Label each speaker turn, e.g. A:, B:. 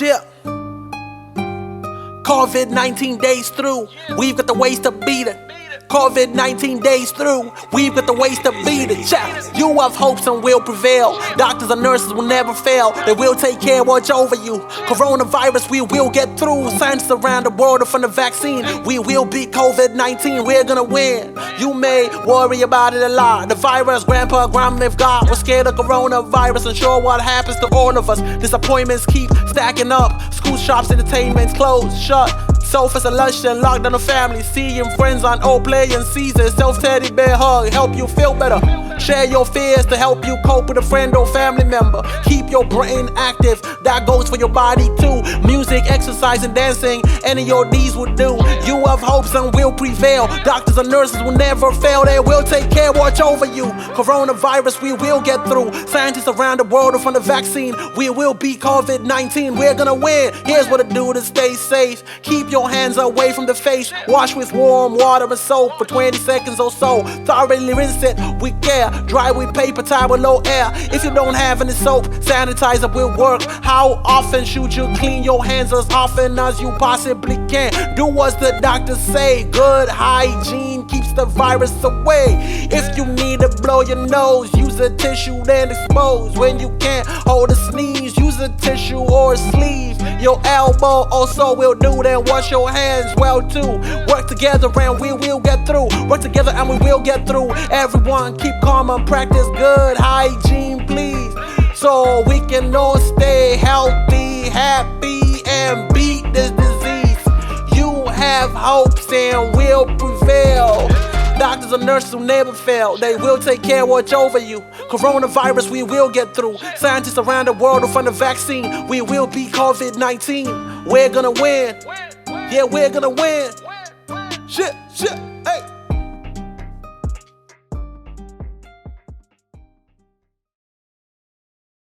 A: Yeah. COVID-19 days through, we've got the ways to beat it. COVID-19 days through, we've got the ways to beat it. Yeah. You have hopes and will prevail. Doctors and nurses will never fail. They will take care, watch over you. Coronavirus, we will get through. Scientists around the world are from the vaccine. We will beat COVID-19, we're gonna win. You may worry about it a lot. The virus, grandpa, grandma, if God was scared of coronavirus, unsure what happens to all of us. Disappointments keep stacking up. School, shops, entertainments closed, shut. Sofas and lunch and locked down the family. Seeing friends on old playing seasons. Self-teddy bear hug, help you feel better. Share your fears to help you cope with a friend or family member. Keep your brain active, that goes for your body too. Music, exercise and dancing, any of your needs will do. You have hopes and will prevail. Doctors and nurses will never fail. They will take care, watch over you. Coronavirus, we will get through. Scientists around the world are from the vaccine. We will beat COVID-19, we're gonna win. Here's what to do to stay safe. Keep your hands away from the face. Wash with warm water and soap for 20 seconds or so. Thoroughly rinse it with care. Dry with paper towel with low air. If you don't have any soap, sanitizer will work. How often should you clean your hands? As often as you possibly can. Do what the doctors say. Good hygiene keeps the virus away. If you need to blow your nose, use a tissue then expose. When you can't hold a sneeze, use a tissue or a sleeve. Your elbow also will do. Then wash your hands well too. Work together and we will get through. Work together and we will get through. Everyone keep calm and practice good hygiene, please, so we can all stay healthy, happy, and beat this disease. You have hopes and will prevail. Doctors and nurses will never fail. They will take care, watch over you. Coronavirus, we will get through. Scientists around the world are from the vaccine. We will beat COVID-19. We're gonna win. Yeah, we're gonna win. Shit.